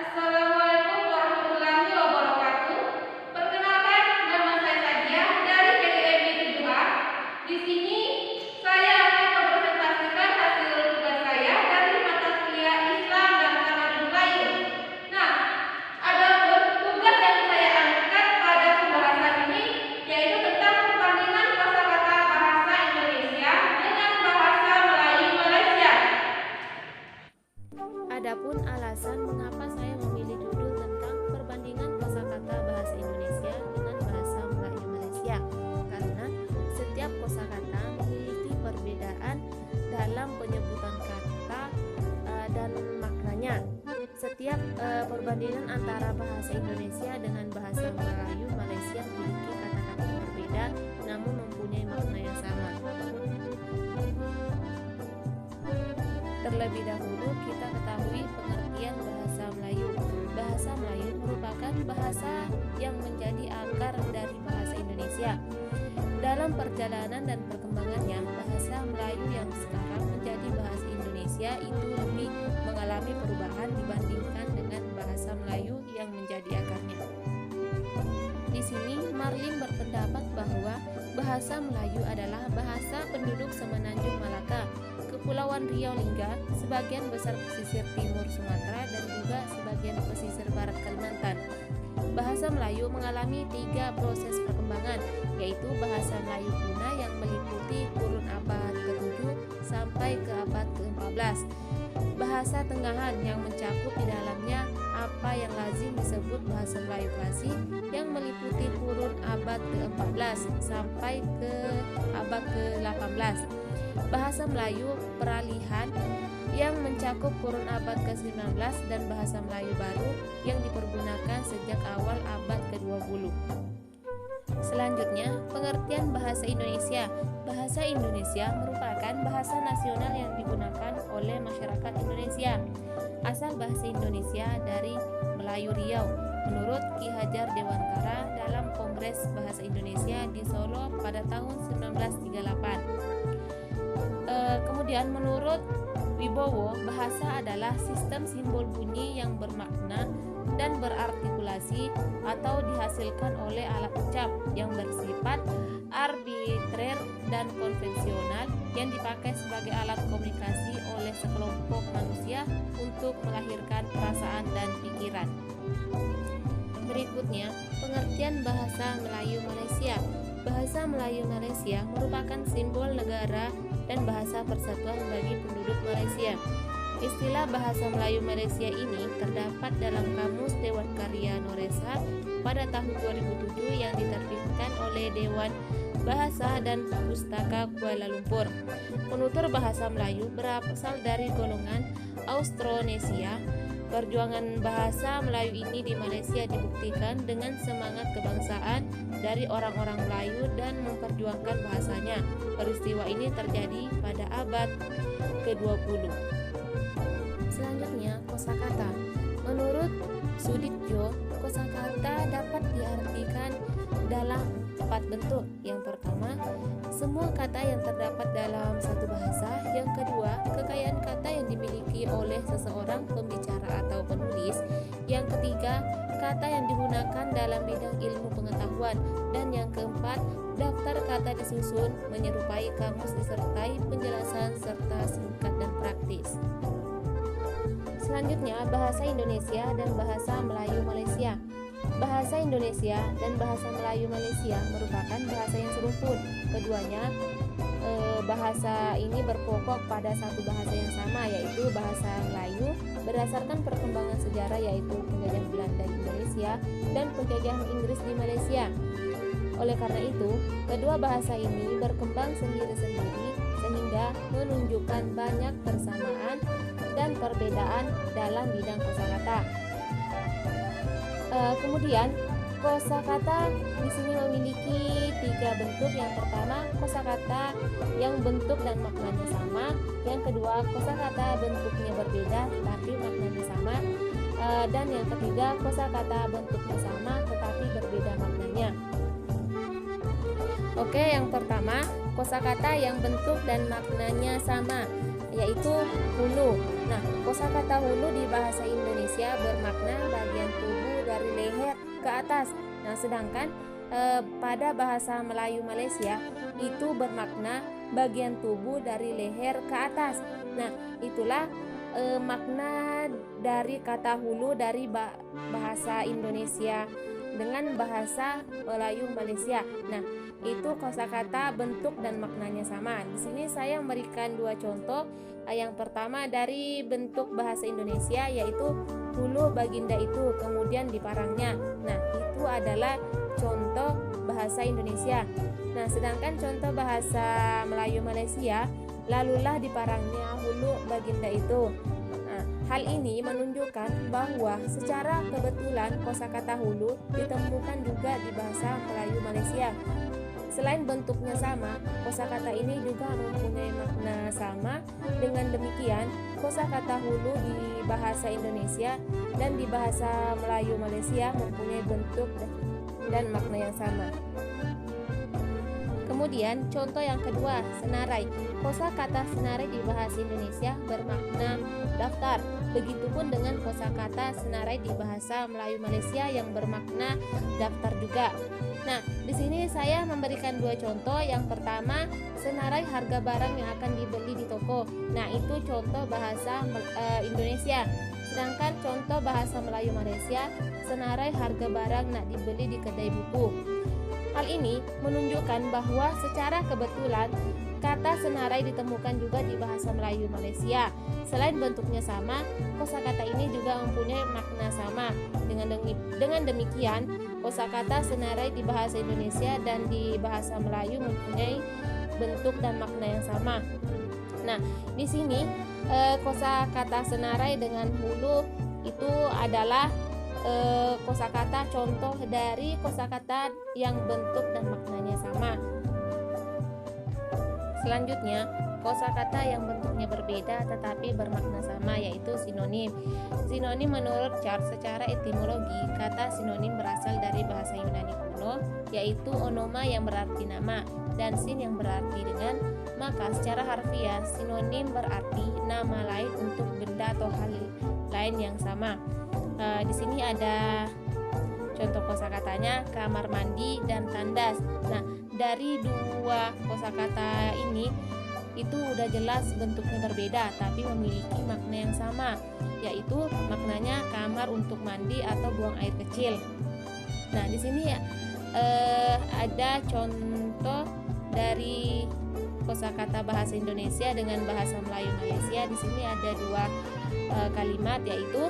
Assalamualaikum warahmatullahi wabarakatuh. Perkenalkan, nama saya Sadia dari PGMI 7A. Di sini saya akan mempresentasikan hasil tugas saya dari mata kuliah Islam dan Tamadun Melayu. Nah, ada tugas yang saya angkat pada pembahasan ini, yaitu tentang perbandingan kosakata bahasa Indonesia dengan bahasa Melayu Malaysia. Adapun alasan mengapa saya memilih judul tentang perbandingan kosakata bahasa Indonesia dengan bahasa Melayu Malaysia, karena setiap kosakata memiliki perbedaan dalam penyebutan kata dan maknanya. Setiap perbandingan antara bahasa Indonesia dengan bahasa Melayu Malaysia memiliki kata-kata yang berbeda namun mempunyai makna yang sama. Terlebih dahulu kita ketahui pengertian bahasa Melayu. Bahasa Melayu merupakan bahasa yang menjadi akar dari bahasa Indonesia. Dalam perjalanan dan perkembangannya, bahasa Melayu yang sekarang menjadi bahasa Indonesia itu lebih mengalami perubahan dibandingkan dengan bahasa Melayu yang menjadi akarnya. Di sini Marlim berpendapat bahwa bahasa Melayu adalah bahasa penduduk Semenanjung Malaka, Kepulauan Riau Lingga, sebagian besar pesisir timur Sumatera dan juga sebagian pesisir barat Kalimantan. Bahasa Melayu mengalami 3 proses perkembangan, yaitu bahasa Melayu kuno yang meliputi kurun abad ke-7 sampai ke abad ke-14. Bahasa tengahan yang mencakup di dalamnya apa yang lazim disebut bahasa Melayu klasik yang meliputi kurun abad ke-14 sampai ke abad ke-18. Bahasa Melayu peralihan yang mencakup kurun abad ke-19 dan bahasa Melayu baru yang dipergunakan sejak awal abad ke-20. Selanjutnya, pengertian bahasa Indonesia. Bahasa Indonesia merupakan bahasa nasional yang digunakan oleh masyarakat Indonesia. Asal bahasa Indonesia dari Melayu Riau, menurut Ki Hajar Dewantara dalam Kongres Bahasa Indonesia di Solo pada tahun 1938. Kemudian menurut Wibowo, bahasa adalah sistem simbol bunyi yang bermakna dan berartikulasi atau dihasilkan oleh alat ucap yang bersifat arbitrer dan konvensional yang dipakai sebagai alat komunikasi oleh sekelompok manusia untuk melahirkan perasaan dan pikiran. Berikutnya, pengertian bahasa Melayu Malaysia. Bahasa Melayu Malaysia merupakan simbol negara dan bahasa persatuan bagi penduduk Malaysia. Istilah bahasa Melayu Malaysia ini terdapat dalam Kamus Dewan Karya Noresa pada tahun 2007 yang diterbitkan oleh Dewan Bahasa dan Pustaka Kuala Lumpur. Penutur bahasa Melayu berasal dari golongan Austronesia. Perjuangan bahasa Melayu ini di Malaysia dibuktikan dengan semangat kebangsaan dari orang-orang Melayu dan memperjuangkan bahasanya. Peristiwa ini terjadi pada abad ke-20. Selanjutnya, kosakata. Menurut Suditjo, kosakata dapat diartikan dalam 4 bentuk. Yang pertama, semua kata yang terdapat dalam satu bahasa. Yang kedua, kekayaan kata yang dimiliki oleh seseorang pembicara atau penulis. Yang ketiga, kata yang digunakan dalam bidang ilmu pengetahuan. Dan yang keempat, daftar kata disusun menyerupai kamus disertai penjelasan serta singkat dan praktis. Selanjutnya, bahasa Indonesia dan bahasa Melayu Malaysia. Bahasa Indonesia dan bahasa Melayu Malaysia merupakan bahasa yang serumpun. Keduanya bahasa ini berpokok pada satu bahasa yang sama, yaitu bahasa Melayu berdasarkan perkembangan sejarah, yaitu penjajahan Belanda di Indonesia dan penjajahan Inggris di Malaysia. Oleh karena itu, kedua bahasa ini berkembang sendiri-sendiri sehingga menunjukkan banyak persamaan dan perbedaan dalam bidang kosakata. Kemudian kosakata di sini memiliki 3 bentuk. Yang pertama, kosakata yang bentuk dan maknanya sama. Yang kedua, kosakata bentuknya berbeda tetapi maknanya sama. Dan yang ketiga, kosakata bentuknya sama tetapi berbeda maknanya. Oke, yang pertama, kosakata yang bentuk dan maknanya sama, yaitu hulu. Nah, kosakata hulu di bahasa Indonesia Indonesia bermakna bagian tubuh dari leher ke atas. Nah, sedangkan pada bahasa Melayu Malaysia itu bermakna bagian tubuh dari leher ke atas. Nah, itulah makna dari kata hulu dari bahasa Indonesia dengan bahasa Melayu Malaysia. Nah, itu kosakata bentuk dan maknanya sama. Di sini saya memberikan dua contoh. Yang pertama dari bentuk bahasa Indonesia, yaitu hulu baginda itu, kemudian diparangnya. Nah, itu adalah contoh bahasa Indonesia. Nah, sedangkan contoh bahasa Melayu Malaysia, lalulah diparangnya hulu baginda itu. Nah, hal ini menunjukkan bahwa secara kebetulan kosakata hulu ditemukan juga di bahasa Melayu Malaysia. Selain bentuknya sama, kosakata ini juga mempunyai makna sama. Dengan demikian, kosakata hulu di bahasa Indonesia dan di bahasa Melayu Malaysia mempunyai bentuk dan makna yang sama. Kemudian contoh yang kedua, senarai. Kosakata senarai di bahasa Indonesia bermakna daftar. Begitupun dengan kosakata senarai di bahasa Melayu Malaysia yang bermakna daftar juga. Nah, di sini saya memberikan dua contoh. Yang pertama, senarai harga barang yang akan dibeli di toko. Nah, itu contoh bahasa Indonesia. Sedangkan contoh bahasa Melayu Malaysia, senarai harga barang nak dibeli di kedai buku. Hal ini menunjukkan bahwa secara kebetulan kata senarai ditemukan juga di bahasa Melayu Malaysia. Selain bentuknya sama, kosakata ini juga mempunyai makna sama. Dengan demikian, kosakata senarai di bahasa Indonesia dan di bahasa Melayu mempunyai bentuk dan makna yang sama. Nah, di sini kosakata senarai dengan hulu itu adalah kosakata contoh dari kosakata yang bentuk dan maknanya sama. Selanjutnya, kosakata yang bentuknya berbeda tetapi bermakna sama, yaitu sinonim. Sinonim menurut Chart secara etimologi, kata sinonim berasal dari bahasa Yunani kuno, yaitu onoma yang berarti nama dan sin yang berarti dengan. Maka secara harfiah, sinonim berarti nama lain untuk benda atau hal lain yang sama. Di sini ada contoh kosakatanya, kamar mandi dan tandas. Nah, dari dua kosakata ini itu udah jelas bentuknya berbeda tapi memiliki makna yang sama, yaitu maknanya kamar untuk mandi atau buang air kecil. Nah, di sini ada contoh dari kosakata bahasa Indonesia dengan bahasa Melayu Malaysia. Di sini ada dua kalimat, yaitu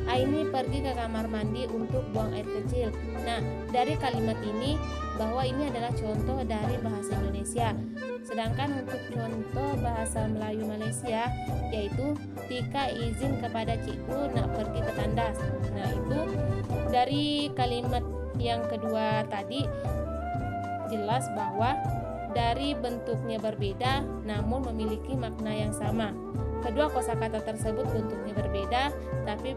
Aini pergi ke kamar mandi untuk buang air kecil. Nah, dari kalimat ini bahwa ini adalah contoh dari bahasa Indonesia. Sedangkan untuk contoh bahasa Melayu Malaysia, yaitu Tika izin kepada cikgu nak pergi ke tandas. Nah, itu dari kalimat yang kedua tadi jelas bahwa dari bentuknya berbeda namun memiliki makna yang sama. Kedua kosakata tersebut bentuknya berbeda tapi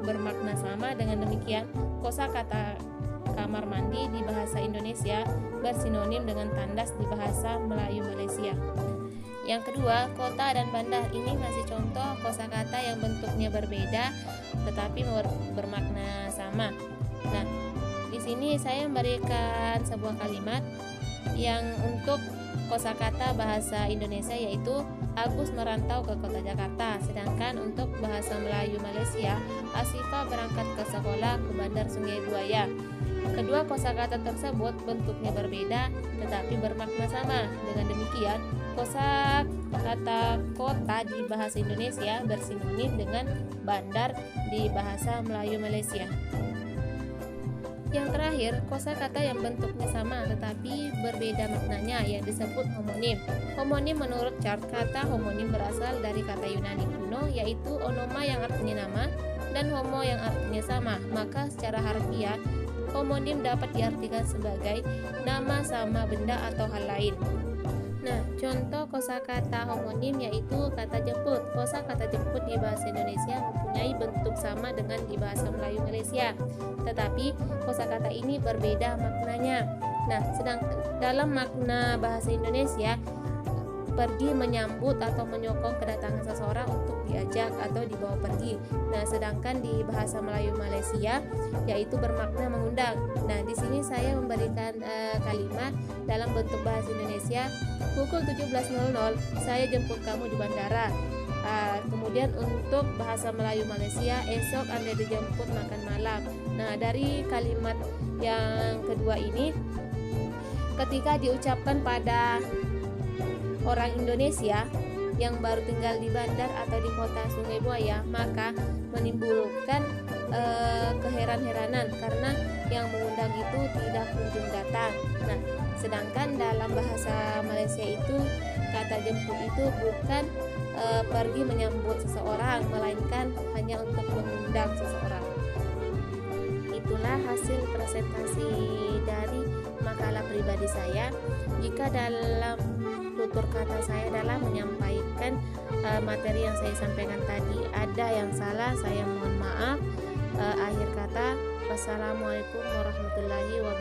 bermakna sama. Dengan demikian, kosakata kamar mandi di bahasa Indonesia bersinonim dengan tandas di bahasa Melayu Malaysia. Yang kedua, kota dan bandar. Ini masih contoh kosakata yang bentuknya berbeda tetapi bermakna sama. Nah, di sini saya memberikan sebuah kalimat yang untuk kosakata bahasa Indonesia, yaitu Agus merantau ke kota Jakarta. Sedangkan untuk bahasa Melayu Malaysia, Asifah berangkat ke sekolah ke Bandar Sungai Buaya. Kedua kosakata tersebut bentuknya berbeda tetapi bermakna sama. Dengan demikian, kosakata kota di bahasa Indonesia bersinonim dengan bandar di bahasa Melayu Malaysia. Yang terakhir, kosakata yang bentuknya sama tetapi berbeda maknanya yang disebut homonim. Homonim menurut Chart, kata homonim berasal dari kata Yunani kuno, yaitu onoma yang artinya nama dan homo yang artinya sama. Maka secara harfiah, homonim dapat diartikan sebagai nama sama benda atau hal lain. Nah, contoh kosakata homonim yaitu kata jemput. Kosakata jemput di bahasa Indonesia mempunyai bentuk sama dengan di bahasa Melayu Malaysia, tetapi kosakata ini berbeda maknanya. Nah, sedang dalam makna bahasa Indonesia, pergi menyambut atau menyokong kedatangan seseorang untuk diajak atau dibawa pergi. Nah, sedangkan di bahasa Melayu Malaysia yaitu bermakna mengundang. Nah, di sini saya memberikan kalimat dalam bentuk bahasa Indonesia. Pukul 17.00 saya jemput kamu di bandara. Kemudian untuk bahasa Melayu Malaysia, esok Anda dijemput makan malam. Nah, dari kalimat yang kedua ini ketika diucapkan pada orang Indonesia yang baru tinggal di bandar atau di kota Sungai Buaya, maka menimbulkan keheran-heranan karena yang mengundang itu tidak kunjung datang. Nah, sedangkan dalam bahasa Malaysia itu kata jemput itu bukan pergi menyambut seseorang, melainkan hanya untuk mengundang seseorang. Itulah hasil presentasi dari makalah pribadi saya. Jika dalam tutur kata saya adalah menyampaikan materi yang saya sampaikan tadi ada yang salah, saya mohon maaf. Akhir kata, wassalamualaikum warahmatullahi wabarakatuh.